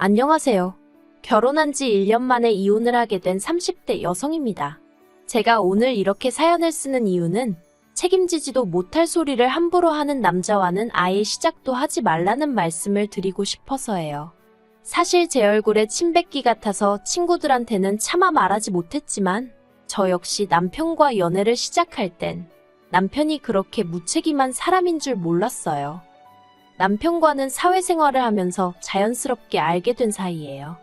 안녕하세요. 결혼한 지 1년 만에 이혼을 하게 된 30대 여성입니다. 제가 오늘 이렇게 사연을 쓰는 이유는 책임지지도 못할 소리를 함부로 하는 남자와는 아예 시작도 하지 말라는 말씀을 드리고 싶어서예요. 사실 제 얼굴에 침 뱉기 같아서 친구들한테는 차마 말하지 못했지만 저 역시 남편과 연애를 시작할 땐 남편이 그렇게 무책임한 사람인 줄 몰랐어요. 남편과는 사회생활을 하면서 자연스럽게 알게 된 사이예요.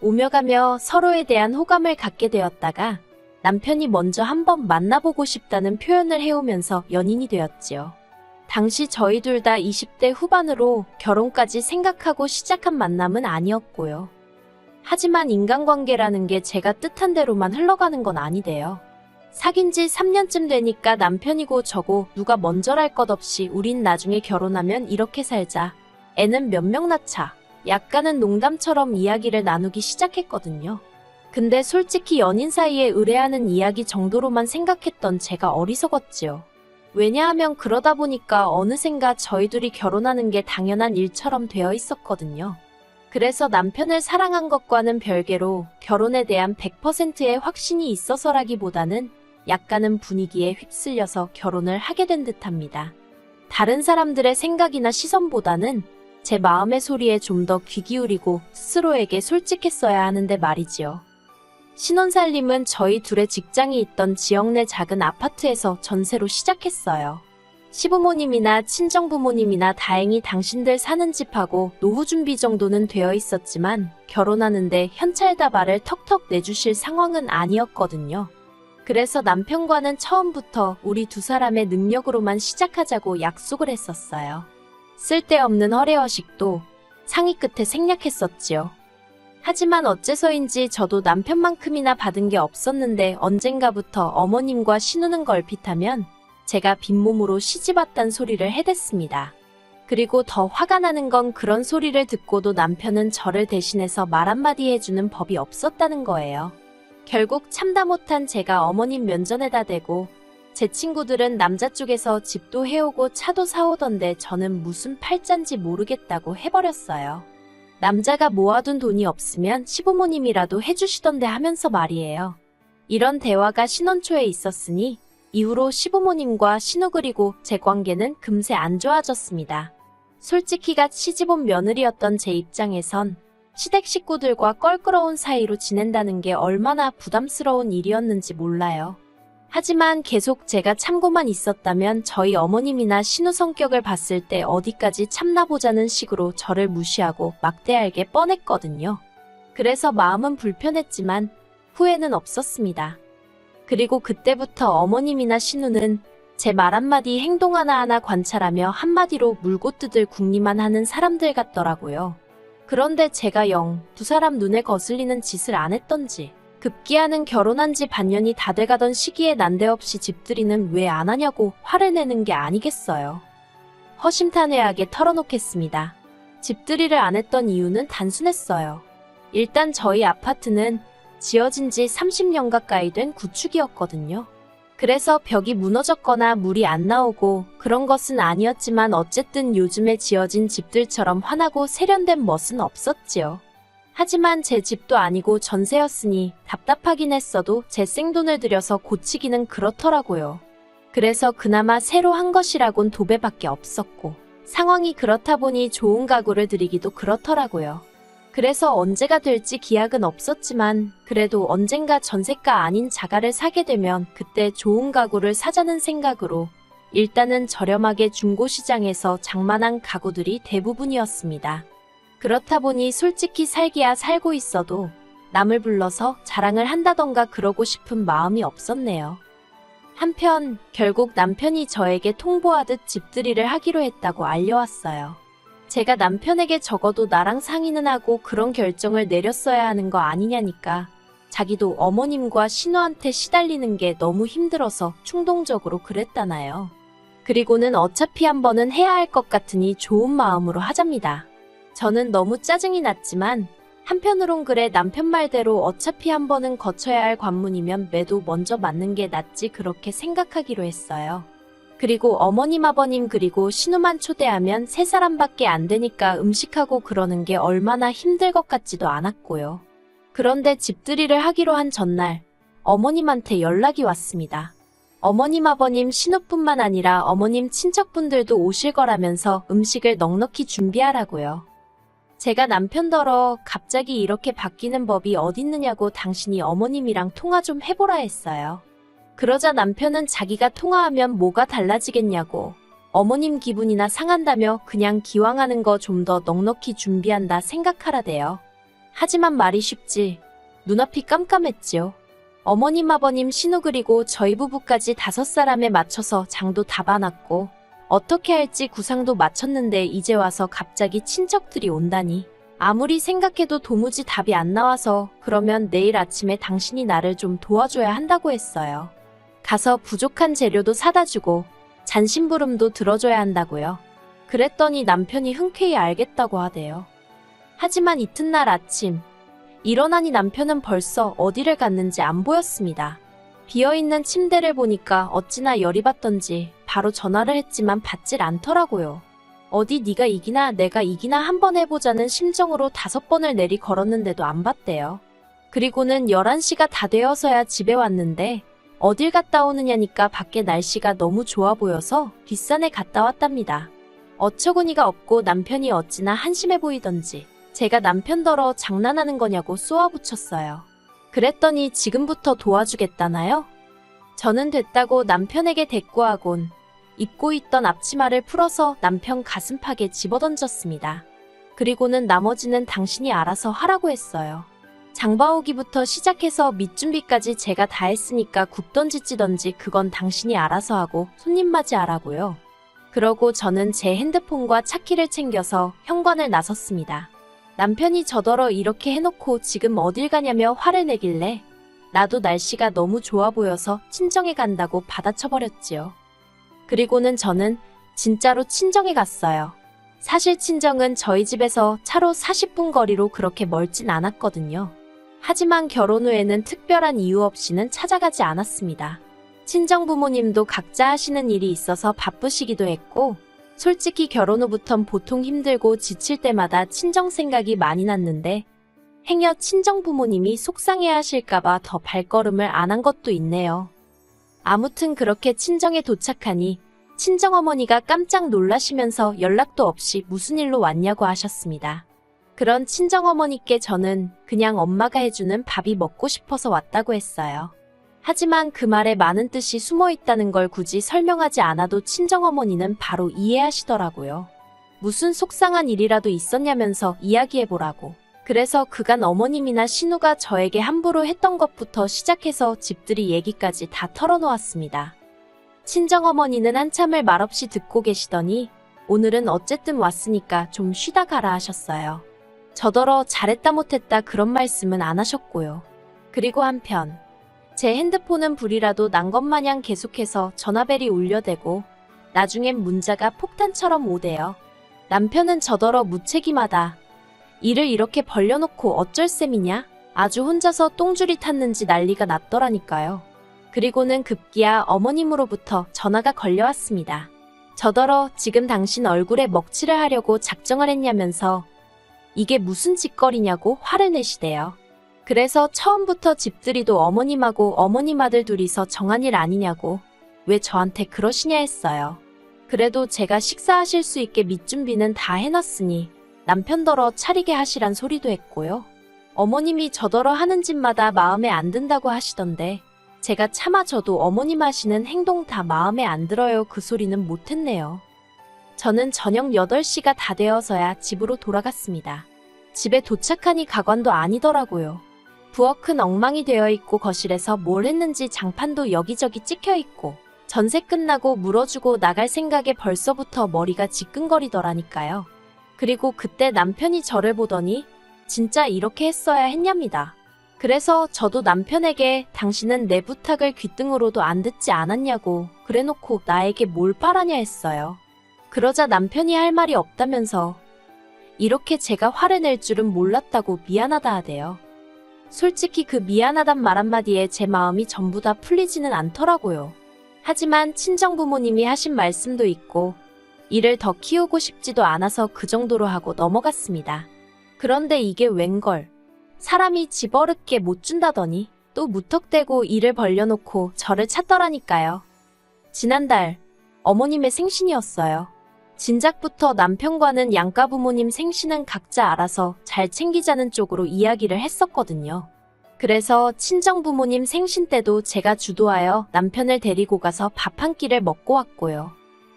오며 가며 서로에 대한 호감을 갖게 되었다가 남편이 먼저 한번 만나보고 싶다는 표현을 해오면서 연인이 되었지요. 당시 저희 둘 다 20대 후반으로 결혼까지 생각하고 시작한 만남은 아니었고요. 하지만 인간관계라는 게 제가 뜻한 대로만 흘러가는 건 아니대요. 사귄 지 3년쯤 되니까 남편이고 저고 누가 먼저랄 것 없이 우린 나중에 결혼하면 이렇게 살자. 애는 몇 명 낳자. 약간은 농담처럼 이야기를 나누기 시작했거든요. 근데 솔직히 연인 사이에 의뢰하는 이야기 정도로만 생각했던 제가 어리석었지요. 왜냐하면 그러다 보니까 어느샌가 저희 둘이 결혼하는 게 당연한 일처럼 되어 있었거든요. 그래서 남편을 사랑한 것과는 별개로 결혼에 대한 100%의 확신이 있어서라기보다는 약간은 분위기에 휩쓸려서 결혼을 하게 된 듯합니다. 다른 사람들의 생각이나 시선보다는 제 마음의 소리에 좀 더 귀 기울이고 스스로에게 솔직했어야 하는데 말이지요. 신혼살림은 저희 둘의 직장이 있던 지역 내 작은 아파트에서 전세로 시작했어요. 시부모님이나 친정부모님이나 다행히 당신들 사는 집하고 노후 준비 정도는 되어 있었지만 결혼하는데 현찰다발을 턱턱 내주실 상황은 아니었거든요. 그래서 남편과는 처음부터 우리 두 사람의 능력으로만 시작하자고 약속을 했었어요. 쓸데없는 허례허식도 상의 끝에 생략했었지요. 하지만 어째서인지 저도 남편만큼이나 받은 게 없었는데 언젠가부터 어머님과 신우는 걸핏하면 제가 빈몸으로 시집왔단 소리를 해댔습니다. 그리고 더 화가 나는 건 그런 소리를 듣고도 남편은 저를 대신해서 말 한마디 해주는 법이 없었다는 거예요. 결국 참다 못한 제가 어머님 면전에다 대고 제 친구들은 남자 쪽에서 집도 해오고 차도 사오던데 저는 무슨 팔짠지 모르겠다고 해버렸어요. 남자가 모아둔 돈이 없으면 시부모님이라도 해주시던데 하면서 말이에요. 이런 대화가 신혼 초에 있었으니 이후로 시부모님과 신우 그리고 제 관계는 금세 안 좋아졌습니다. 솔직히가 시집온 며느리였던 제 입장에선 시댁 식구들과 껄끄러운 사이로 지낸다는 게 얼마나 부담스러운 일이었는지 몰라요. 하지만 계속 제가 참고만 있었다면 저희 어머님이나 신우 성격을 봤을 때 어디까지 참나보자는 식으로 저를 무시하고 막대할 게 뻔했거든요. 그래서 마음은 불편했지만 후회는 없었습니다. 그리고 그때부터 어머님이나 신우는 제 말 한마디 행동 하나하나 관찰하며 한마디로 물고 뜯을 궁리만 하는 사람들 같더라고요. 그런데 제가 영 두 사람 눈에 거슬리는 짓을 안 했던지 급기야는 결혼한 지 반년이 다 돼가던 시기에 난데없이 집들이는 왜 안 하냐고 화를 내는 게 아니겠어요. 허심탄회하게 털어놓겠습니다. 집들이를 안 했던 이유는 단순했어요. 일단 저희 아파트는 지어진 지 30년 가까이 된 구축이었거든요. 그래서 벽이 무너졌거나 물이 안 나오고 그런 것은 아니었지만 어쨌든 요즘에 지어진 집들처럼 환하고 세련된 멋은 없었지요. 하지만 제 집도 아니고 전세였으니 답답하긴 했어도 제 생돈을 들여서 고치기는 그렇더라고요. 그래서 그나마 새로 한 것이라곤 도배밖에 없었고 상황이 그렇다 보니 좋은 가구를 들이기도 그렇더라고요. 그래서 언제가 될지 기약은 없었지만 그래도 언젠가 전세가 아닌 자가를 사게 되면 그때 좋은 가구를 사자는 생각으로 일단은 저렴하게 중고시장에서 장만한 가구들이 대부분이었습니다. 그렇다 보니 솔직히 살기야 살고 있어도 남을 불러서 자랑을 한다던가 그러고 싶은 마음이 없었네요. 한편 결국 남편이 저에게 통보하듯 집들이를 하기로 했다고 알려왔어요. 제가 남편에게 적어도 나랑 상의는 하고 그런 결정을 내렸어야 하는 거 아니냐니까 자기도 어머님과 신우한테 시달리는 게 너무 힘들어서 충동적으로 그랬다나요. 그리고는 어차피 한 번은 해야 할 것 같으니 좋은 마음으로 하잡니다. 저는 너무 짜증이 났지만 한편으론 그래 남편 말대로 어차피 한 번은 거쳐야 할 관문이면 매도 먼저 맞는 게 낫지 그렇게 생각하기로 했어요. 그리고 어머님 아버님 그리고 신우만 초대하면 세 사람밖에 안 되니까 음식하고 그러는 게 얼마나 힘들 것 같지도 않았고요. 그런데 집들이를 하기로 한 전날 어머님한테 연락이 왔습니다. 어머님 아버님 신우뿐만 아니라 어머님 친척분들도 오실 거라면서 음식을 넉넉히 준비하라고요. 제가 남편더러 갑자기 이렇게 바뀌는 법이 어딨느냐고 당신이 어머님이랑 통화 좀 해보라 했어요. 그러자 남편은 자기가 통화하면 뭐가 달라지겠냐고 어머님 기분이나 상한다며 그냥 기왕 하는 거 좀 더 넉넉히 준비한다 생각하라대요. 하지만 말이 쉽지 눈앞이 깜깜했지요. 어머님 아버님 신우 그리고 저희 부부까지 5사람에 맞춰서 장도 다 봐놨고 어떻게 할지 구상도 마쳤는데 이제 와서 갑자기 친척들이 온다니 아무리 생각해도 도무지 답이 안 나와서 그러면 내일 아침에 당신이 나를 좀 도와줘야 한다고 했어요. 가서 부족한 재료도 사다 주고 잔심부름도 들어줘야 한다고요. 그랬더니 남편이 흔쾌히 알겠다고 하대요. 하지만 이튿날 아침 일어나니 남편은 벌써 어디를 갔는지 안 보였습니다. 비어있는 침대를 보니까 어찌나 열이 받던지 바로 전화를 했지만 받질 않더라고요. 어디 네가 이기나 내가 이기나 한번 해보자는 심정으로 5번을 내리 걸었는데도 안 받대요. 그리고는 11시가 다 되어서야 집에 왔는데 어딜 갔다 오느냐니까 밖에 날씨가 너무 좋아 보여서 뒷산에 갔다 왔답니다. 어처구니가 없고 남편이 어찌나 한심해 보이던지 제가 남편더러 장난하는 거냐고 쏘아붙였어요. 그랬더니 지금부터 도와주겠다나요? 저는 됐다고 남편에게 대꾸하곤 입고 있던 앞치마를 풀어서 남편 가슴팍에 집어던졌습니다. 그리고는 나머지는 당신이 알아서 하라고 했어요. 장봐오기부터 시작해서 밑준비까지 제가 다 했으니까 굽던지 찌던지 그건 당신이 알아서 하고 손님 맞이하라고요. 그러고 저는 제 핸드폰과 차키를 챙겨서 현관을 나섰습니다. 남편이 저더러 이렇게 해놓고 지금 어딜 가냐며 화를 내길래 나도 날씨가 너무 좋아 보여서 친정에 간다고 받아쳐버렸지요. 그리고는 저는 진짜로 친정에 갔어요. 사실 친정은 저희 집에서 차로 40분 거리로 그렇게 멀진 않았거든요. 하지만 결혼 후에는 특별한 이유 없이는 찾아가지 않았습니다. 친정 부모님도 각자 하시는 일이 있어서 바쁘시기도 했고 솔직히 결혼 후부턴 보통 힘들고 지칠 때마다 친정 생각이 많이 났는데 행여 친정 부모님이 속상해하실까봐 더 발걸음을 안 한 것도 있네요. 아무튼 그렇게 친정에 도착하니 친정어머니가 깜짝 놀라시면서 연락도 없이 무슨 일로 왔냐고 하셨습니다. 그런 친정어머니께 저는 그냥 엄마가 해주는 밥이 먹고 싶어서 왔다고 했어요. 하지만 그 말에 많은 뜻이 숨어 있다는 걸 굳이 설명하지 않아도 친정어머니는 바로 이해하시더라고요. 무슨 속상한 일이라도 있었냐면서 이야기해보라고. 그래서 그간 어머님이나 신우가 저에게 함부로 했던 것부터 시작해서 집들이 얘기까지 다 털어놓았습니다. 친정어머니는 한참을 말없이 듣고 계시더니 오늘은 어쨌든 왔으니까 좀 쉬다 가라 하셨어요. 저더러 잘했다 못했다 그런 말씀은 안 하셨고요. 그리고 한편 제 핸드폰은 불이라도 난 것 마냥 계속해서 전화벨이 울려대고 나중엔 문자가 폭탄처럼 오대요. 남편은 저더러 무책임하다. 일을 이렇게 벌려놓고 어쩔 셈이냐? 아주 혼자서 똥줄이 탔는지 난리가 났더라니까요. 그리고는 급기야 어머님으로부터 전화가 걸려왔습니다. 저더러 지금 당신 얼굴에 먹칠을 하려고 작정을 했냐면서 이게 무슨 짓거리냐고 화를 내시대요. 그래서 처음부터 집들이도 어머님하고 어머님 아들 둘이서 정한 일 아니냐고 왜 저한테 그러시냐 했어요. 그래도 제가 식사하실 수 있게 밑준비는 다 해놨으니 남편더러 차리게 하시란 소리도 했고요. 어머님이 저더러 하는 짓마다 마음에 안 든다고 하시던데 제가 차마 저도 어머님 하시는 행동 다 마음에 안 들어요 그 소리는 못했네요. 저는 저녁 8시가 다 되어서야 집으로 돌아갔습니다. 집에 도착하니 가관도 아니더라고요. 부엌은 엉망이 되어 있고 거실에서 뭘 했는지 장판도 여기저기 찍혀 있고 전세 끝나고 물어주고 나갈 생각에 벌써부터 머리가 지끈거리더라니까요. 그리고 그때 남편이 저를 보더니 진짜 이렇게 했어야 했냐입니다. 그래서 저도 남편에게 당신은 내 부탁을 귀등으로도 안 듣지 않았냐고 그래놓고 나에게 뭘 바라냐 했어요. 그러자 남편이 할 말이 없다면서 이렇게 제가 화를 낼 줄은 몰랐다고 미안하다 하대요. 솔직히 그 미안하단 말 한마디에 제 마음이 전부 다 풀리지는 않더라고요. 하지만 친정부모님이 하신 말씀도 있고 이를 더 키우고 싶지도 않아서 그 정도로 하고 넘어갔습니다. 그런데 이게 웬걸. 사람이 집 어렵게 못 준다더니 또 무턱대고 일을 벌려놓고 저를 찾더라니까요. 지난달 어머님의 생신이었어요. 진작부터 남편과는 양가 부모님 생신은 각자 알아서 잘 챙기자는 쪽으로 이야기를 했었거든요. 그래서 친정 부모님 생신 때도 제가 주도하여 남편을 데리고 가서 밥 한 끼를 먹고 왔고요.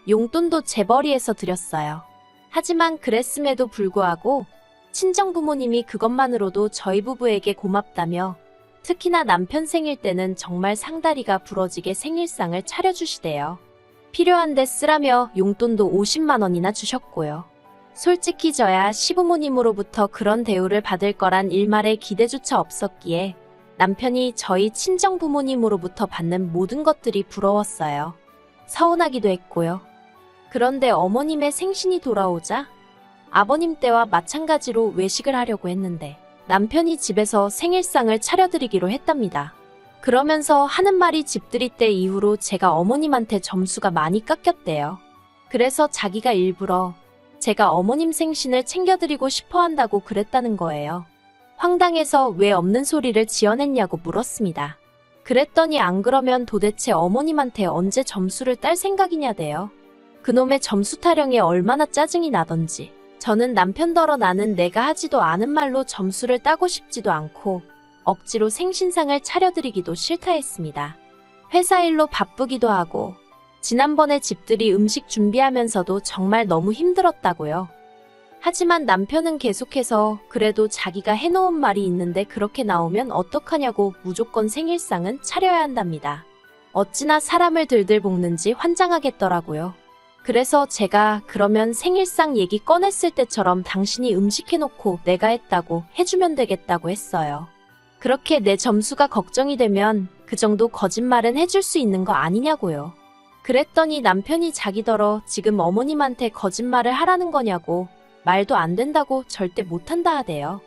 용돈도 제 벌이에서 드렸어요. 하지만 그랬음에도 불구하고 친정 부모님이 그것만으로도 저희 부부에게 고맙다며 특히나 남편 생일 때는 정말 상다리가 부러지게 생일상을 차려주시대요. 필요한데 쓰라며 용돈도 50만 원이나 주셨고요. 솔직히 저야 시부모님으로부터 그런 대우를 받을 거란 일말의 기대조차 없었기에 남편이 저희 친정 부모님으로부터 받는 모든 것들이 부러웠어요. 서운하기도 했고요. 그런데 어머님의 생신이 돌아오자 아버님 때와 마찬가지로 외식을 하려고 했는데 남편이 집에서 생일상을 차려드리기로 했답니다. 그러면서 하는 말이 집들이 때 이후로 제가 어머님한테 점수가 많이 깎였대요. 그래서 자기가 일부러 제가 어머님 생신을 챙겨드리고 싶어 한다고 그랬다는 거예요. 황당해서 왜 없는 소리를 지어냈냐고 물었습니다. 그랬더니 안 그러면 도대체 어머님한테 언제 점수를 딸 생각이냐대요. 그놈의 점수 타령에 얼마나 짜증이 나던지. 저는 남편더러 나는 내가 하지도 않은 말로 점수를 따고 싶지도 않고 억지로 생신상을 차려드리기도 싫다 했습니다. 회사 일로 바쁘기도 하고 지난번에 집들이 음식 준비하면서도 정말 너무 힘들었다고요. 하지만 남편은 계속해서 그래도 자기가 해놓은 말이 있는데 그렇게 나오면 어떡하냐고 무조건 생일상은 차려야 한답니다. 어찌나 사람을 들들 볶는지 환장하겠더라고요. 그래서 제가 그러면 생일상 얘기 꺼냈을 때처럼 당신이 음식 해놓고 내가 했다고 해주면 되겠다고 했어요. 그렇게 내 점수가 걱정이 되면 그 정도 거짓말은 해줄 수 있는 거 아니냐고요. 그랬더니 남편이 자기더러 지금 어머님한테 거짓말을 하라는 거냐고 말도 안 된다고 절대 못한다 하대요.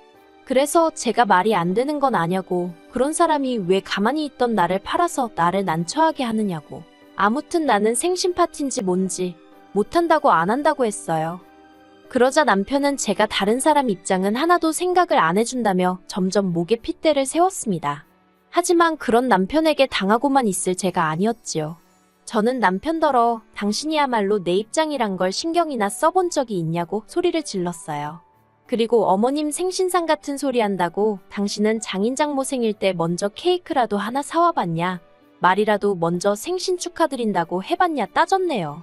그래서 제가 말이 안 되는 건 아냐고 그런 사람이 왜 가만히 있던 나를 팔아서 나를 난처하게 하느냐고 아무튼 나는 생신 파티인지 뭔지 못한다고 안 한다고 했어요. 그러자 남편은 제가 다른 사람 입장은 하나도 생각을 안 해준다며 점점 목에 핏대를 세웠습니다. 하지만 그런 남편에게 당하고만 있을 제가 아니었지요. 저는 남편더러 당신이야말로 내 입장이란 걸 신경이나 써본 적이 있냐고 소리를 질렀어요. 그리고 어머님 생신상 같은 소리 한다고 당신은 장인장모 생일 때 먼저 케이크라도 하나 사와봤냐? 말이라도 먼저 생신 축하드린다고 해봤냐 따졌네요.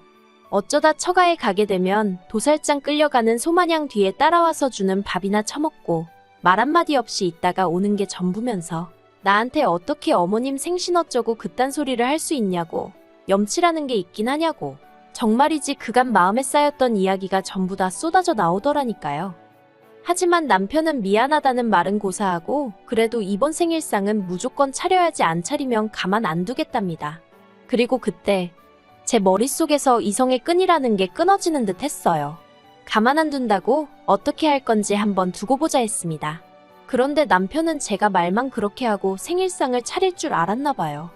어쩌다 처가에 가게 되면 도살장 끌려가는 소마냥 뒤에 따라와서 주는 밥이나 처먹고 말 한마디 없이 있다가 오는 게 전부면서 나한테 어떻게 어머님 생신 어쩌고 그딴 소리를 할 수 있냐고 염치라는 게 있긴 하냐고 정말이지 그간 마음에 쌓였던 이야기가 전부 다 쏟아져 나오더라니까요. 하지만 남편은 미안하다는 말은 고사하고 그래도 이번 생일상은 무조건 차려야지 안 차리면 가만 안 두겠답니다. 그리고 그때 제 머릿속에서 이성의 끈이라는 게 끊어지는 듯 했어요. 가만 안 둔다고 어떻게 할 건지 한번 두고 보자 했습니다. 그런데 남편은 제가 말만 그렇게 하고 생일상을 차릴 줄 알았나 봐요.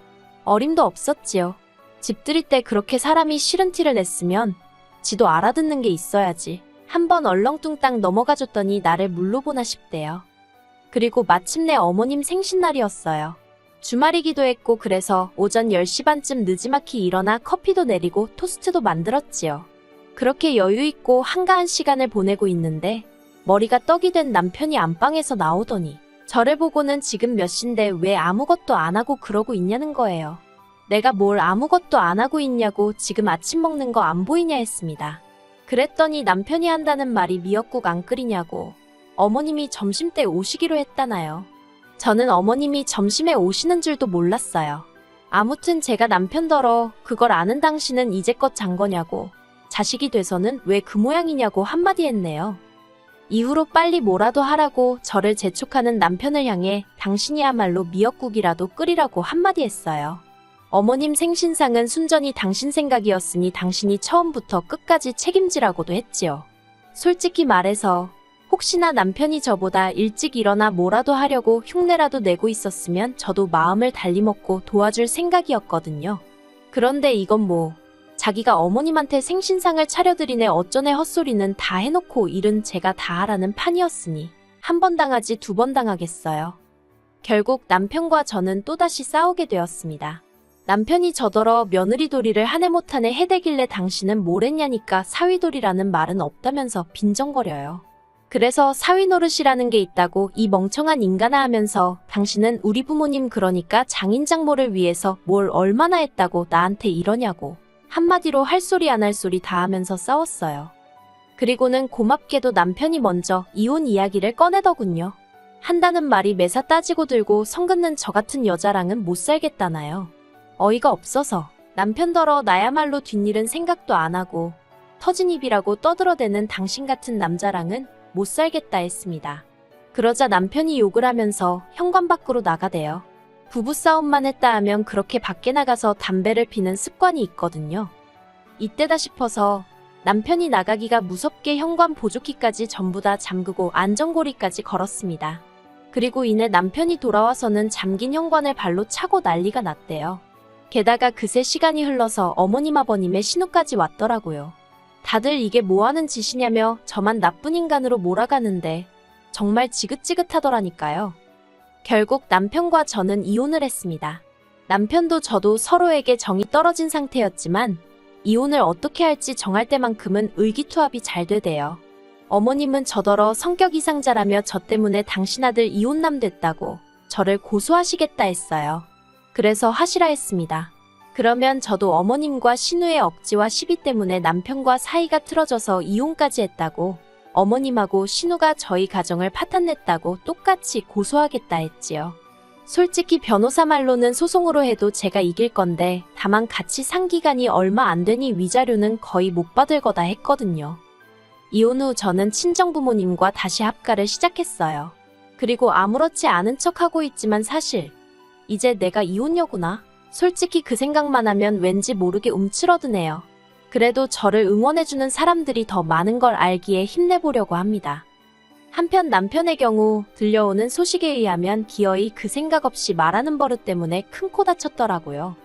어림도 없었지요. 집들이 때 그렇게 사람이 싫은 티를 냈으면 지도 알아듣는 게 있어야지. 한번 얼렁뚱땅 넘어가줬더니 나를 물로 보나 싶대요. 그리고 마침내 어머님 생신날이었어요. 주말이기도 했고 그래서 오전 10시 반쯤 느지막이 일어나 커피도 내리고 토스트도 만들었지요. 그렇게 여유있고 한가한 시간을 보내고 있는데 머리가 떡이 된 남편이 안방에서 나오더니 저를 보고는 지금 몇 시인데 왜 아무것도 안 하고 그러고 있냐는 거예요. 내가 뭘 아무것도 안 하고 있냐고 지금 아침 먹는 거 안 보이냐 했습니다. 그랬더니 남편이 한다는 말이 미역국 안 끓이냐고 어머님이 점심때 오시기로 했다나요. 저는 어머님이 점심에 오시는 줄도 몰랐어요. 아무튼 제가 남편더러 그걸 아는 당신은 이제껏 잔 거냐고 자식이 돼서는 왜 그 모양이냐고 한마디 했네요. 이후로 빨리 뭐라도 하라고 저를 재촉하는 남편을 향해 당신이야말로 미역국이라도 끓이라고 한마디 했어요. 어머님 생신상은 순전히 당신 생각이었으니 당신이 처음부터 끝까지 책임지라고도 했지요. 솔직히 말해서 혹시나 남편이 저보다 일찍 일어나 뭐라도 하려고 흉내라도 내고 있었으면 저도 마음을 달리 먹고 도와줄 생각이었거든요. 그런데 이건 뭐, 자기가 어머님한테 생신상을 차려드리네 어쩌네 헛소리는 다 해놓고 일은 제가 다 하라는 판이었으니 한 번 당하지 두 번 당하겠어요. 결국 남편과 저는 또다시 싸우게 되었습니다. 남편이 저더러 며느리 도리를 한 해 못하네 해대길래 당신은 뭘 했냐니까 사위도리라는 말은 없다면서 빈정거려요. 그래서 사위 노릇이라는 게 있다고 이 멍청한 인간아 하면서 당신은 우리 부모님 그러니까 장인장모를 위해서 뭘 얼마나 했다고 나한테 이러냐고 한마디로 할 소리 안 할 소리 다 하면서 싸웠어요. 그리고는 고맙게도 남편이 먼저 이혼 이야기를 꺼내더군요. 한다는 말이 매사 따지고 들고 성 긋는 저 같은 여자랑은 못 살겠다나요. 어이가 없어서 남편더러 나야말로 뒷일은 생각도 안 하고 터진 입이라고 떠들어대는 당신 같은 남자랑은 못 살겠다 했습니다. 그러자 남편이 욕을 하면서 현관 밖으로 나가대요. 부부싸움만 했다 하면 그렇게 밖에 나가서 담배를 피는 습관이 있거든요. 이때다 싶어서 남편이 나가기가 무섭게 현관 보조키까지 전부 다 잠그고 안전고리까지 걸었습니다. 그리고 이내 남편이 돌아와서는 잠긴 현관을 발로 차고 난리가 났대요. 게다가 그새 시간이 흘러서 어머님 아버님의 신호까지 왔더라고요. 다들 이게 뭐하는 짓이냐며 저만 나쁜 인간으로 몰아가는데 정말 지긋지긋하더라니까요. 결국 남편과 저는 이혼을 했습니다. 남편도 저도 서로에게 정이 떨어진 상태였지만 이혼을 어떻게 할지 정할 때만큼은 의기투합이 잘 되대요. 어머님은 저더러 성격 이상자라며 저 때문에 당신 아들 이혼남 됐다고 저를 고소하시겠다 했어요. 그래서 하시라 했습니다. 그러면 저도 어머님과 신우의 억지와 시비 때문에 남편과 사이가 틀어져서 이혼까지 했다고 어머님하고 신우가 저희 가정을 파탄냈다고 똑같이 고소하겠다 했지요. 솔직히 변호사 말로는 소송으로 해도 제가 이길 건데 다만 같이 산 기간이 얼마 안 되니 위자료는 거의 못 받을 거다 했거든요. 이혼 후 저는 친정부모님과 다시 합가를 시작했어요. 그리고 아무렇지 않은 척하고 있지만 사실 이제 내가 이혼녀구나. 솔직히 그 생각만 하면 왠지 모르게 움츠러드네요. 그래도 저를 응원해주는 사람들이 더 많은 걸 알기에 힘내보려고 합니다. 한편 남편의 경우 들려오는 소식에 의하면 기어이 그 생각 없이 말하는 버릇 때문에 큰 코 다쳤더라고요.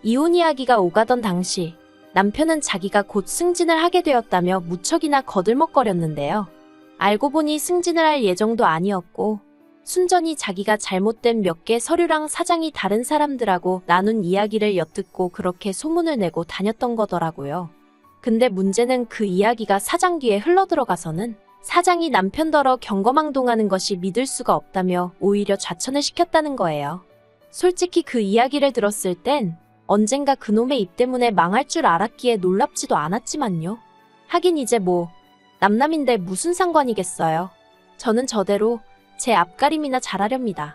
이혼 이야기가 오가던 당시 남편은 자기가 곧 승진을 하게 되었다며 무척이나 거들먹거렸는데요. 알고 보니 승진을 할 예정도 아니었고 순전히 자기가 잘못된 몇 개 서류랑 사장이 다른 사람들하고 나눈 이야기를 엿듣고 그렇게 소문을 내고 다녔던 거더라고요. 근데 문제는 그 이야기가 사장 귀에 흘러들어가서는 사장이 남편더러 경거망동하는 것이 믿을 수가 없다며 오히려 좌천을 시켰다는 거예요. 솔직히 그 이야기를 들었을 땐 언젠가 그놈의 입 때문에 망할 줄 알았기에 놀랍지도 않았지만요. 하긴 이제 뭐 남남인데 무슨 상관이겠어요. 저는 저대로 제 앞가림이나 잘하렵니다.